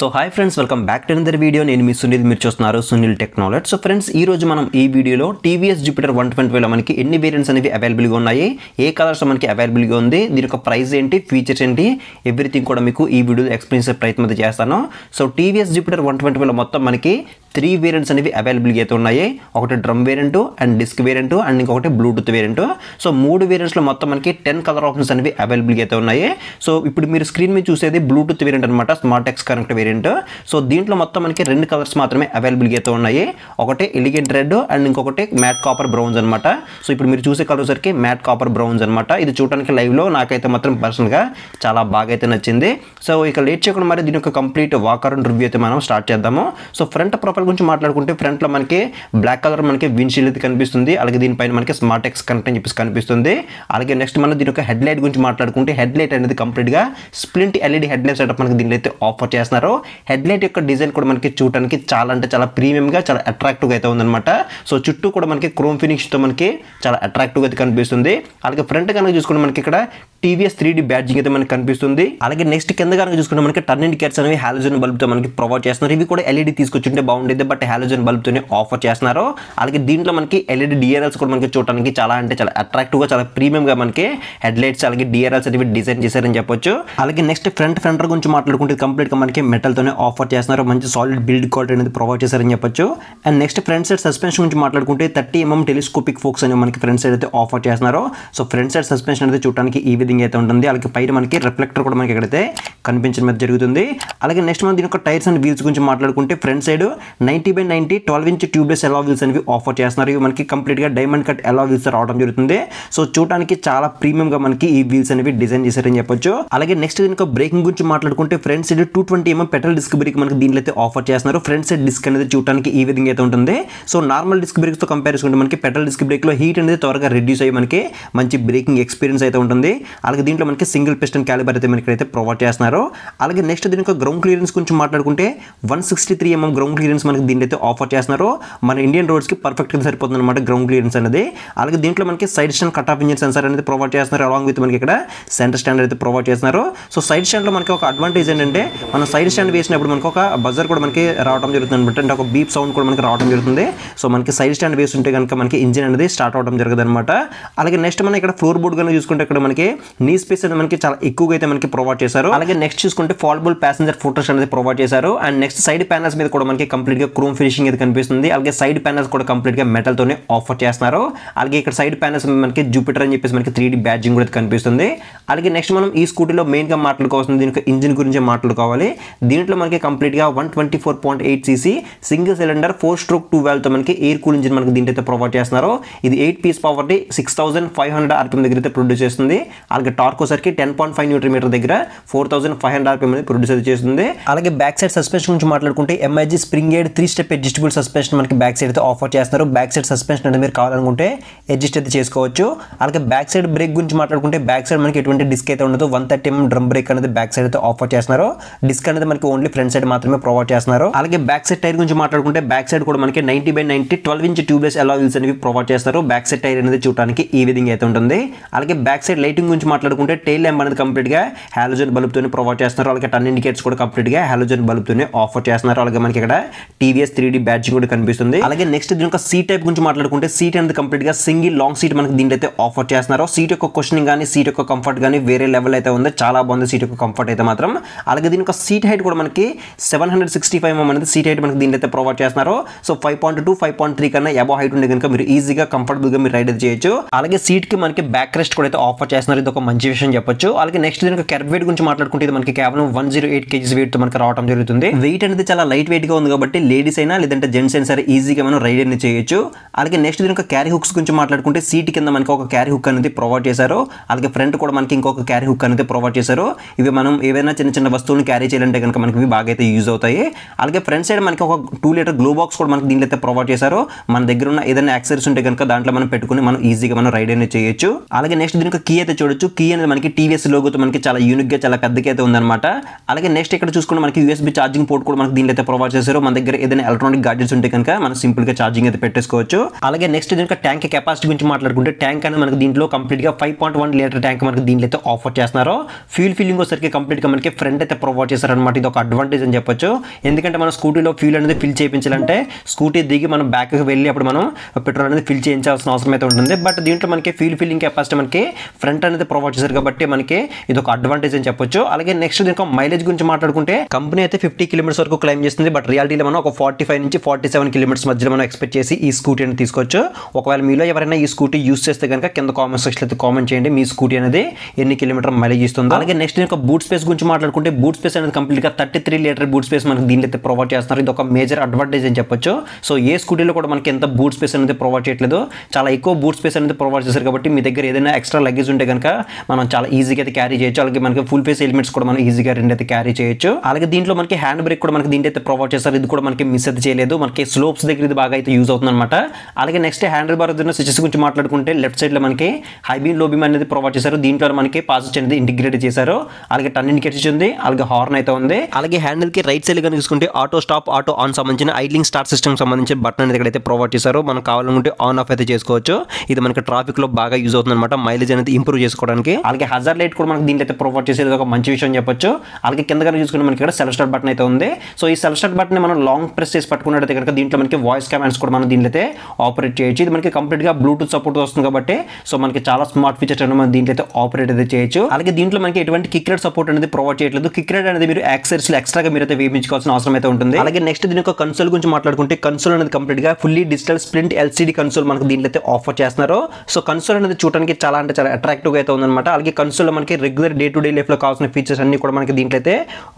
So hi friends, welcome back to another video. నేను మీ సునీల్, మీరు చూస్తున్నారు సునీల్ టెక్నాలజీ. సో ఫ్రెండ్స్, ఈ రోజు మనం ఈ వీడియోలో టీవీఎస్ జూపిటర్ 120లో మనకి ఎన్ని వేరియంట్స్ అనేవి అవైలబుల్గా ఉన్నాయి, ఏ కలర్స్ మనకి అవైలబుల్గా ఉంది, దీని యొక్క ప్రైస్ ఏంటి, ఫీచర్స్ ఏంటి, ఎవ్రీథింగ్ కూడా మీకు ఈ వీడియో ఎక్స్ప్లెయిన్ చేసే ప్రయత్నం అయితే చేస్తాను. సో టీవీఎస్ జూపిటర్ 120లో మొత్తం మనకి 3 వేరియంట్స్ అనేవి అవైలబుల్గా అయితే ఉన్నాయి. ఒకటి drum variant and disc variant and ఇంకొకటి బ్లూటూత్ వేరియంట్. సో 3 వేరియంట్స్లో మొత్తం మనకి 10 కలర్ ఆప్షన్స్ అనేవి అవైలబుల్గా అయితే ఉన్నాయి. సో ఇప్పుడు మీరు స్క్రీన్ మీద చూసేది బ్లూటూత్ వేరియంట్ అనమాట, smart X connect variant. So దీంట్లో మొత్తం మనకి 2 కలర్స్ మాత్రమే అవైలబుల్గా అయితే ఉన్నాయి. ఒకటి ఎలిగెంట్ రెడ్ అండ్ ఇంకొకటి మ్యాట్ కాపర్ బ్రౌన్స్ అనమాట. సో ఇప్పుడు మీరు చూసే కలర్ సరికి మ్యాట్ కాపర్ బ్రౌన్స్ అనమాట. ఇది చూడడానికి లైవ్లో నాకైతే మాత్రం పర్సనల్గా చాలా బాగా అయితే నచ్చింది. సో ఇక లేట్ చేయకుండా మరి దీని యొక్క కంప్లీట్ వాక్ అరౌండ్ రివ్యూ అయితే మనం స్టార్ట్ చేద్దాము. సో ఫ్రంట్ ప్రొఫైల్ గురించి మాట్లాడుకుంటే ఫ్రంట్లో మనకి బ్లాక్ కలర్ మనకి విండ్షీల్డ్ అయితే కనిపిస్తుంది. అలాగే దీనిపైన మనకి స్మార్ట్ ఎక్స్ కనెక్ట్ అని చెప్పేసి కనిపిస్తుంది. అలాగే నెక్స్ట్ మనం దీని యొక్క హెడ్ లైట్ గురించి మాట్లాడుకుంటే హెడ్ లైట్ అనేది కంప్లీట్గా splint LED head light setup మనకి దీనిలో అయితే ఆఫర్ చేస్తున్నారు. హెడ్ లైట్ యొక్క డిజైన్ కూడా మనకి చూడడానికి చాలా అంటే చాలా ప్రీమియంగా, చాలా అట్రాక్టివ్గా అయితే ఉందన్నమాట. సో చుట్టూ కూడా మనకి క్రోమ్ ఫినిష్తో మనకి చాలా అట్రాక్టివ్గా అయితే కనిపిస్తుంది. అలాగే ఫ్రంట్ కనుక చూసుకుంటే మనకి ఇక్కడ టీవీఎస్ 3D బ్యాడ్జింగ్ అయితే మనకి కనిపిస్తుంది. అలాగే నెక్స్ట్ కింద కనుక చూసుకుంటే మనకి టర్న్ ఇండికేటర్స్ అనేవి హాలోజన్ బల్బ్తో మనకి ప్రొవైడ్ చేస్తున్నారు. ఇవి కూడా ఎల్ఈడి తీసుకొచ్చుంటే బాగుండేది, బట్ హాలోజన్ బల్బ్తోనే ఆఫర్ చేస్తున్నారు. అలాగే దీంట్లో మనకి ఎల్ఈడి డిఆర్ఎల్స్ కూడా మనకి చూడడానికి చాలా అంటే చాలా అట్రాక్టివ్గా, చాలా ప్రీమియంగా మనకి హెడ్ లైట్స్ అలాగే డిఆర్ఎల్స్ అనేవి డిజైన్ చేశారని చెప్పొచ్చు. అలాగే నెక్స్ట్ ఫ్రంట్ ఫెండర్ గురించి మాట్లాడుకుంటే కంప్లీట్గా మనకి మెటల్తోనే ఆఫర్ చేస్తున్నారు. మంచి సాలిడ్ బిల్డ్ క్వాలిటీ అనేది ప్రొవైడ్ చేశారని చెప్పొచ్చు. And next front side suspension గురించి మాట్లాడుకుంటే 30mm టెలిస్కోపిక్ ఫోక్స్ అనేవి మనకి ఫ్రంట్ సైడ్ అయితే ఆఫర్ చేస్తున్నారు. సో ఫ్రంట్ సైడ్ సస్పెన్షన్ అనేది చూడడానికి ఈ విధంగా అయితే ఉంటుంది. అలాగే పైన మనకి రిఫ్లెక్టర్ కూడా మనకి ఎక్కడైతే కనిపించడం మీద జరుగుతుంది. అలాగే నెక్స్ట్ మనం దీని యొక్క టైర్స్ అండ్ వీల్స్ గురించి మాట్లాడుకుంటే ఫ్రంట్ సైడ్ 90/90 12" ట్యూబ్లెస్ ఎలా వీల్స్ అనేవి ఆఫర్ చేస్తున్నారు. ఇవి మనకి కంప్లీట్గా డైమండ్ కట్ ఎలా వీల్స్ రావడం జరుగుతుంది. సో చూడడానికి చాలా ప్రీమియంగా మనకి ఈ వీల్స్ అనేవి డిజైన్ చేశారని చెప్పొచ్చు. అలాగే నెక్స్ట్ దీని యొక్క బ్రేకింగ్ గురించి మాట్లాడుకుంటే front side 220mm petrol disc brake మనకి దీనిలో అయితే ఆఫర్ చేస్తున్నారు. ఫ్రంట్ సైడ్ డిస్క్ అనేది చూడడానికి ఈ విధంగా అయితే ఉంటుంది. సో నార్మల్ డిస్క్ బ్రేక్స్తో కంపేర్ చేసుకుంటే మనకి పెట్రోల్ డిస్క్ బ్రేక్లో హీట్ అనేది త్వరగా రిడ్యూస్ అయ్యి మనకి మంచి బ్రేకింగ్ ఎక్స్పీరియన్స్ అయితే ఉంటుంది. అలాగే దీంట్లో మనకి సింగిల్ పిస్టన్ క్యాలిబర్ అయితే మనకి అయితే ప్రొవైడ్ చేస్తున్నారు. అలాగే నెక్స్ట్ దీని యొక్క గ్రౌండ్ క్లియరెన్స్ గురించి మాట్లాడుకుంటే 163mm గ్రౌండ్ క్లియరెన్స్ మనకి దీంట్లో అయితే ఆఫర్ చేస్తున్నారు. మన ఇండియన్ రోడ్స్కి పర్ఫెక్ట్గా సరిపోతుంది అనమాట గ్రౌండ్ క్లియరెన్స్ అనేది. అలాగే దీంట్లో మనకి side stand cut off engine sensor అనేది ప్రొవైడ్ చేస్తున్నారు. అలాంగ్ విత్ మనకి ఇక్కడ సెంటర్ స్టాండ్ అయితే ప్రొవైడ్ చేస్తున్నారు. సో సైడ్ స్టాండ్లో మనకి ఒక అడ్వాంటేజ్ ఏంటంటే మనం సైడ్ స్టాండ్ వేసినప్పుడు మనకి ఒక బజర్ కూడా మనకి రావడం జరుగుతుంది అనమాట. అంటే ఒక బీప్ సౌండ్ కూడా మనకి రావడం జరుగుతుంది. సో మనకి సైడ్ స్టాండ్ వేస్తుంటే కనుక మనకి ఇంజిన్ అనేది స్టార్ట్ అవడం జరుగుతుంది అనమాట. అలాగే నెక్స్ట్ మనం ఇక్కడ ఫ్లోర్ బోర్డ్ కనుక చూసుకుంటే ఇక్కడ మనకి నీ స్పేస్ అనేది మనకి చాలా ఎక్కువగా అయితే మనకి ప్రొవైడ్ చేశారు. అలాగే నెక్స్ట్ చూసుకుంటే ఫాల్బుల్ ప్యాసింజర్ ఫోటోస్ అనేది ప్రొవైడ్ చేశారు. అండ్ నెక్స్ట్ సైడ్ ప్యానల్స్ మీద కూడా మనకి కంప్లీట్గా క్రోమ్ ఫినిషింగ్ అయితే కనిపిస్తుంది. అలాగే సైడ్ ప్యానల్స్ కూడా కంప్లీట్గా మెటల్తోనే ఆఫర్ చేస్తున్నారు. అలాగే ఇక్కడ సైడ్ ప్యానల్స్ మనకి జూపిటర్ అని చెప్పేసి మనకి 3D బ్యాడ్జింగ్ కూడా కనిపిస్తుంది. అలాగే నెక్స్ట్ మనం ఈ స్కూటీలో మెయిన్గా మాట్లాడుకోవాల్సింది దీనికి ఇంజిన్ గురించి మాట్లాడుకోవాలి. దీంట్లో మనకి కంప్లీట్గా 124.8cc single cylinder 4-stroke 2 valve తో మనకి ఎయిర్ కూల్ ఇంజిన్ మనకి దీంట్లో అయితే ప్రొవైడ్ చేస్తున్నారు. ఇది 8 PS పవర్ 6500 RPM దగ్గర అయితే ప్రొడ్యూస్ చేస్తుంది. అలాగే టార్క్ వచ్చరికి 10.5 Nm దగ్గర 4500 RPM అనేది ప్రొడ్యూస్ అయితే చేస్తుంది. అలాగే బ్యాక్ సైడ్ సస్పెన్షన్ గురించి మాట్లాడుకుంటే MIG spring aid 3-step adjustable suspension మనకి బ్యాక్ సైడ్ అయితే ఆఫర్ చేస్తున్నారు. బ్యాక్ సైడ్ సస్పెన్షన్ అనేది మీరు కావాలనుకుంటే అడ్జస్ట్ అయితే చేసుకోవచ్చు. అలాగే బ్యాక్ సైడ్ బ్రేక్ గురించి మాట్లాడుకుంటే బ్యాక్ సైడ్ మనకి ఎటువంటి డిస్క్ అయితే ఉండదు. 130mm డ్రమ్ బ్రేక్ అనేది బ్యాక్ సైడ్ అయితే ఆఫర్ చేస్తున్నారు. డిస్క్ అనేది మనకి ఓన్లీ ఫ్రంట్ సైడ్ మాత్రమే ప్రొవైడ్ చేస్తున్నారు. అలాగే బ్యాక్ సైడ్ టైర్ గురించి మాట్లాడుకుంటే బ్యాక్ సైడ్ కూడా మనకి 90/90 12" ట్యూబ్లెస్ ఎలా వీల్స్ అనేవి ప్రొవైడ్ చేస్తారు. బ్యాక్ సైడ్ టైర్ అనేది చూడడానికి ఈ విధంగా అయితే ఉంటుంది. అలాగే బ్యాక్ సైడ్ లైటింగ్ గురించి మాట్లాడుకుంటే టైల్ ల్యాంప్ అనేది కంప్లీట్గా హాలోజన్ బల్బ్తోనే ప్రొవైడ్ చేస్తున్నారు. అలాగే టర్న్ ఇండికేటర్స్ కూడా కంప్లీట్గా హాలోజన్ బల్బ్తోనే ఆఫర్ చేస్తున్నారు. అలాగే మనకి ఇక్కడ టీవీఎస్ 3D బ్యాడ్జింగ్ కూడా కనిపిస్తుంది. అలాగే నెక్స్ట్ దీని యొక్క సీట్ టైప్ గురించి మాట్లాడుకుంటే సీట్ అనేది కంప్లీట్గా సింగిల్ లాంగ్ సీట్ మనకి దీంట్లో అయితే ఆఫర్ చేస్తున్నారు. సీట్ యొక్క క్వశ్చనింగ్ కానీ సీట్ యొక్క కంఫర్ట్ కానీ వేరే లెవెల్ అయితే ఉంది. చాలా బాగుంది సీట్ యొక్క కంఫర్ట్ అయితే మాత్రం. అలాగే దీని యొక్క సీట్ హైట్ కూడా మనకి 765mm అనేది సీట్ హైట్ మనకి దీంట్లో అయితే ప్రొవైడ్ చేస్తున్నారు. సో 5.2 5.3 కన్నా అబౌవ్ హైట్ ఉండే కనుక మీరు ఈజీగా కంఫర్టబుల్గా మీరు రైడ్ చేయొచ్చు. అలాగే సీట్ కి మనకి బ్యాక్ రెస్ట్ కూడా అయితే ఆఫర్ చేస్తున్నారు. ఇది ఒక మంచి విషయం చెప్పొచ్చు. అలాగే నెక్స్ట్ దీనికి క్యాబ్ వెయిట్ గురించి మాట్లాడుకుంటే ఇది మనకి కేవలం 108 kgs వెయిట్ తో మనకి రావడం జరుగుతుంది. వెయిట్ అనేది చాలా లైట్ వెయిట్ గా ఉంది కాబట్టి లేడీస్ అయినా లేదంటే జెంట్స్ అయినా సరే ఈజీగా మనం రైడ్ అనేది చేయొచ్చు. అలాగే నెక్స్ట్ దీనికి క్యారీ హుక్స్ గురించి మాట్లాడుకుంటే సీట్ కింద మనకి ఒక క్యారీ హుక్ అనేది ప్రొవైడ్ చేశారు. అలాగే ఫ్రంట్ కూడా మనకి ఇంకొక క్యారీ హుక్ అనేది ప్రొవైడ్ చేశారు. ఇవి మనం ఏవైనా చిన్న చిన్న వస్తువులను క్యారీ చేయాలంటే కనుక మనకి ఇవి బాగా అయితే యూజ్ అవుతాయి. అలాగే ఫ్రంట్ సైడ్ మనకి ఒక 2 లీటర్ గ్లో బాక్స్ కూడా మనకి దీంట్లో అయితే ప్రొవైడ్ చేశారు. మన దగ్గర ఉన్న ఏదైనా యాక్సెసరీస్ ఉంటే కనుక దాంట్లో మనం పెట్టుకుని మనం ఈజీగా మనం రైడ్ అనేది చేయొచ్చు. అలాగే నెక్స్ట్ దీనికి కీ అయితే చూడొచ్చు. కీ అనేది మనకి టీవీఎస్ లోగోతో మనకి చాలా యూనిక్ గా చాలా పెద్దగా అయితే ఉందన్నమాట. అలాగే నెక్స్ట్ ఇక్కడ చూసుకుంటే మనకి USB ఛార్జింగ్ పోర్ట్ కూడా మనకి దీంట్లో అయితే ప్రొవైడ్ చేశారు. మన దగ్గర దగ్గర ఏదైనా ఎలక్ట్రానిక్ గాడ్జెట్స్ ఉంటే కనుక మనం సింపుల్ గా ఛార్జింగ్ అయితే పెట్టేసుకోవచ్చు. అలాగే నెక్స్ట్ దీనికి ట్యాంక్ కెపాసిటీ గురించి మాట్లాడుకుంటే ట్యాంక్ అనేది మనకి దీంట్లో కంప్లీట్ గా 5.1 లీటర్ ట్యాంక్ మనకి దీంట్లో అయితే ఆఫర్ చేస్తున్నారు. ఫ్యూల్ ఫిల్లింగ్ వచ్చేసరికి కంప్లీట్ గా మనకి ఫ్రంట్ అయితే ప్రొవైడ్ చేశారనమాట. ఇది ఒక అడ్వాంటేజ్ అని చెప్పొచ్చు. ఎందుకంటే మన స్కూటీలో ఫ్యూల్ అనేది ఫిల్ చేయించాలంటే స్కూటీ దిగి మనం బ్యాక్ వెళ్ళి అప్పుడు మనం పెట్రోల్ అనేది ఫిల్ చేయించాల్సిన అవసరం అయితే ఉంటుంది. బట్ దీంట్లో మనకి ఫ్యూల్ ఫిల్లింగ్ కెపాసిటీ మనకి ఫ్రంట్ అనేది ప్రొవైడ్ చేశారు కాబట్టి మనకి ఇది ఒక అడ్వాంటేజ్ అని చెప్పొచ్చు. అలాగే నెక్స్ట్ దీనికి మైలేజ్ గురించి మాట్లాడుకుంటే కంపెనీ అయితే 50 కిలోమీటర్స్ వరకు క్లైమ్ చేస్తుంది. బట్ రియాలిటీలో మనం ఒక 45 నుంచి 47 కిలోమీటర్స్ మధ్యలో మనం ఎక్స్పెక్ట్ చేసి ఈ స్కూటీ అనేది తీసుకోవచ్చు. ఒకవేళ మీలో ఎవరైనా ఈ స్కూటీ యూస్ చేస్తే కనుక కింద కామెంట్ సెక్షన్ అయితే కామెంట్ చేయండి మీ స్కూటీ అనేది ఎన్ని కిలోమీటర్ మైలేజ్ ఇస్తుందో. అలాగే నెక్స్ట్ దీనికి బూట్ స్పేస్ గురించి మాట్లాడుకుంటే బూట్ స్పేస్ అనేది కంప్లీట్ గా 33 లీటర్ బూట్ స్పేస్ మనకి దీంట్లో అయితే ప్రొవైడ్ చేస్తున్నారు. ఇది ఒక మేజర్ అడ్వాంటేజ్ అని చెప్పొచ్చు. సో ఏ స్కూటీలో కూడా మనకి ఎంత బూట్ స్పేస్ అనేది ప్రొవైడ్ చేయట్లేదు, చాలా ఎక్కువ బూట్ స్పేస్ అనేది ప్రొవైడ్ చేశారు కాబట్టి మీ దగ్గర ఏదైనా ఎక్స్ట్రా లగేజ్ ఉంటే కనుక మనం చాలా ఈజీగా అయితే క్యారీ చేయొచ్చు. అలాగే మనకి ఫుల్ ఫేస్ హెల్మెట్స్ కూడా మనం ఈజీగా రెండు అయితే క్యారీ చేయొచ్చు. అలాగే దీంట్లో మనకి హ్యాండ్ బ్రేక్ కూడా మనకి దీంట్లో అయితే ప్రొవైడ్ చేస్తారు. ఇది కూడా మనకి మిస్ అయితే చేయలేదు. మనకి స్లోప్స్ దగ్గర ఇది బాగా అయితే యూజ్ అవుతుంది అనమాట. అలాగే నెక్స్ట్ హ్యాండిల్ బార్ స్విచెస్ గురించి మాట్లాడుకుంటే లెఫ్ట్ సైడ్ లో మనకి హై బీమ్ లో బీమ్ అనేది ప్రొవైడ్ చేశారు. దీంట్లో మనకి పాజిటివ్ అనేది ఇంటిగ్రేట్ చేశారు. అలాగే టర్న్ ఇండికేటర్స్ ఉంది, అలాగే హార్న్ అయితే ఉంది. అలాగే హ్యాండిల్ కి రైట్ సైడ్ కనుక చూసుకుంటే ఆటో స్టాప్ ఆటో ఆన్ సంబంధించిన ఐడ్లింగ్ స్టార్ట్ సిస్టమ్ సంబంధించిన బటన్ అనేది ఇక్కడైతే ప్రొవైడ్ చేశారు. మనం కావాలనుకుంటే ఆన్ ఆఫ్ అయితే చేసుకోవచ్చు. ఇది మనకి ట్రాఫిక్ లో బాగా యూజ్ అవుతుంది అనమాట, మైలేజ్ అనేది ఇంప్రూవ్ చేసుకోవడానికి. అలాగే హజార్ లైట్ కూడా మనకి దీంట్లో అయితే ప్రొవైడ్ చేసేది ఒక మంచి విషయం చెప్పొచ్చు. అలాగే కింద కనుక చూసుకుంటే మనకి ఇక్కడ సెల్ఫ్ స్టార్ట్ బటన్ అయితే ఉంది. సో ఈ సెల్ఫ్ స్టార్ట్ బటన్ మనం లాంగ్ ప్రెస్ చేసి పట్టుకున్నట్టయితే కనుక దీంట్లో మనకి వాయిస్ కమాండ్స్ కూడా మనం దీంట్లో అయితే ఆపరేట్ చేయొచ్చు. ఇది మనకి కంప్లీట్ గా బ్లూటూత్ సపోర్ట్ వస్తుంది కాబట్టి సో మనకి చాలా స్మార్ట్ ఫీచర్స్ అనేది మనం దీంట్లో అయితే ఆపరేట్ అయితే చేయొచ్చు. అలాగే దీంట్లో మనకి ఎటువంటి కిక్ రేట్ సపోర్ట్ అనేది ప్రొవైడ్ చేయట్లేదు. కిక్ రేట్ అనేది మీరు యాక్సెసరీస్ ఎక్స్ట్రాగా మీరు అయితే వేయించుకోవాల్సిన అవసరం అయితే ఉంటుంది. అలాగే నెక్స్ట్ దీని యొక్క కన్సోల్ గురించి మాట్లాడుకుంటే కన్సోల్ అనేది కంప్లీట్ గా fully digital splint LCD console మనకి దీంట్లో అయితే ఆఫర్ చేస్తున్నారు. సో కన్సోల్ అనేది చూడడానికి చాలా అంటే చాలా అట్రాక్టివ్ గా అయితే ఉందన్నమాట. అలాగే కన్సోల్ లో మనకి regular day to day life లో కావాల్సిన ఫీచర్స్ అన్ని కూడా మనకి దీంట్లో అయితే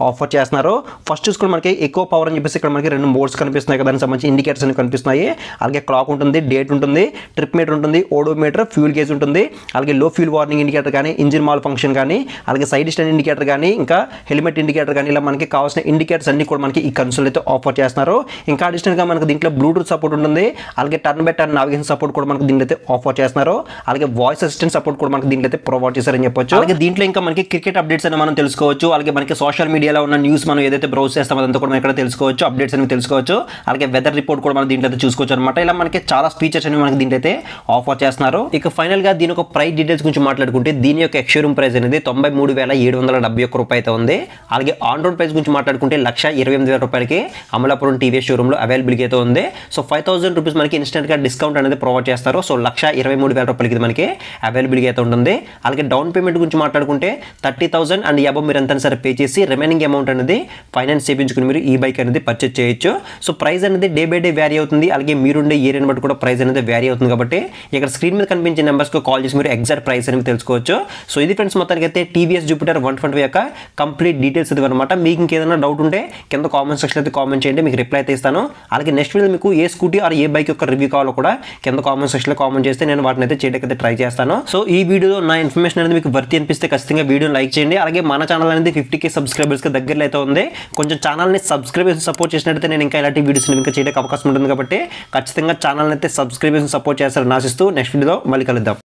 ఆఫర్ చేస్తున్నారు. ఫస్ట్ చూసుకుని మనకి ఎక్కువ పవర్ అని చెప్పేసి ఇక్కడ మనకి రెండు మోడ్స్ కనిపిస్తున్నాయి కదా, దానికి సంబంధించి ఇండికేటర్స్ అన్ని కనిపిస్తున్నాయి. అలాగే క్లాక్ ఉంటుంది, డేట్ ఉంటుంది, ట్రిప్ మీటర్ ఉంటుంది, ఓడోమీటర్, ఫ్యూల్ గేజ్ ఉంటుంది. అలాగే లో ఫ్యూల్ వార్నింగ్ ఇండికేటర్ కానీ, ఇంజిన్ మాల్ ఫంక్షన్ కానీ, అలాగే సైడ్ స్టాండ్ ఇండికేటర్ కానీ, ఇంకా హెల్మెట్ ఇండికేటర్ కానీ, ఇలా మనకి కావాల్సిన ఇండికేటర్స్ అన్ని కూడా మనకి ఈ కన్సోల్ అయితే ఆఫర్ చేస్తున్నారు. ఇంకా అడిషనల్ గా మనకి దీంట్లో బ్లూటూత్ సపోర్ట్ ఉంటుంది. అలాగే turn by turn navigation support కూడా మనకి దీంట్లో అయితే ఆఫర్ చేస్తున్నారు. అలాగే వాయిస్ అసిస్టెంట్ సపోర్ట్ కూడా మనకి దీంట్లో అయితే ప్రొవైడ్ చేశారని చెప్పొచ్చు. అలాగే దీంట్లో ఇంకా మనకి క్రికెట్ అప్డేట్స్ అని మనం తెలుసుకోవచ్చు. అలాగే మనకి సోషల్ మీడియాలో ఉన్న న్యూస్ మనం ఏదైతే బ్రౌజ్ చేస్తామో అదంతా కూడా మనం ఇక్కడ తెలుసుకోవచ్చు, అప్డేట్స్ అనేవి తెలుసుకోవచ్చు. అలాగే వెదర్ రిపోర్ట్ కూడా మనం దీంట్లో అయితే చూసుకోవచ్చు అనమాట. ఇలా మనకి చాలా ఫీచర్స్ అనేవి మనకి దీంట్లో అయితే ఆఫర్ చేస్తున్నారు. ఇక ఫైనల్ గా దీని ఒక ప్రైస్ డీటెయిల్స్ గురించి మాట్లాడుకుంటే దీని యొక్క ఎక్స్షోరూమ్ ప్రైస్ అనేది 93,771 రూపాయలు అయితే ఉంది. అలాగే ఆన్ రోడ్ ప్రైస్ గురించి మాట్లాడుకుంటే 1,28,000 రూపాయలకి అమలాపురం టీవీఎస్ షోరూమ్ లో అవైలబిలిటీ అయితే ఉంది. సో 5,000 రూపీస్ మనకి ఇన్స్టెంట్ గా డిస్కౌంట్ అనేది ప్రొవైడ్ చేస్తారు. సో 1,23,000 రూపాయలకి మనకి అవైలబిలిటీ అయితే ఉంటుంది. అలాగే డౌన్ పేమెంట్ గురించి మాట్లాడుకుంటే 30,000 అండ్ అబవ్ మీరు ఎంత సరే పే చేసి రిమైనింగ్ అమౌంట్ అనేది ఫైనాన్స్ చేయించుకుని మీరు ఈ బైక్ అనేది పర్చేజ్ చేయొచ్చు. సో ప్రైస్ అనేది డే బై డే వ్యారీ అవుతుంది. అలాగే మీరుండే ఏరియాని బట్టి కూడా ప్రైస్ అనేది వ్యారీ అవుతుంది కాబట్టి ఇక్కడ స్క్రీన్ మీద కనిపించే నెంబర్స్కి కాల్ చేసి మీరు ఎగ్జాక్ట్ ప్రైస్ అనేది తెలుసుకోవచ్చు. సో ఇది ఫ్రెండ్స్ మొత్తానికి అయితే టీవీఎస్ జూపిటర్ 125 యొక్క కంప్లీట్ డీటెయిల్స్ ఇది అనమాట. మీకు ఇంకేదైనా డౌట్ ఉంటే కింద కామెంట్ సెక్షన్ అయితే కామెంట్ చేయండి, మీకు రిప్లై అయితే ఇస్తాను. అలాగే నెక్స్ట్ వీడియో మీకు ఏ స్కూటీ ఆర్ ఏ బైక్ యొక్క రివ్యూ కావాలో కూడా కింద కామెంట్ సెక్షన్లో కామెంట్ చేస్తే నేను వాటిని అయితే చేయడానికి అయితే ట్రై చేస్తాను. సో ఈ వీడియోలో నా ఇన్ఫర్మేషన్ అనేది మీకు వర్తి అనిపిస్తే ఖచ్చితంగా వీడియోని లైక్ చేయండి. అలాగే మన ఛానల్ అనేది 50K సబ్స్క్రైబర్స్కి దగ్గరలో అయితే ఉంది. కొంచెం ఛానల్ని సబ్స్క్రైబ్ చేసి సపోర్ట్ చేసినట్టయితే నేను ఇంకా ఇలాంటి వీడియోస్ ఇంకా చేయడానికి అవకాశం ఉంటుంది కాబట్టి ఖచ్చితంగా ఛానల్ని అయితే సబ్స్క్రైబ్ చేసి సపోర్ట్ చేస్తారని ఆశిస్తూ నెక్స్ట్ వీడియోలో మళ్ళీ కలుద్దాం.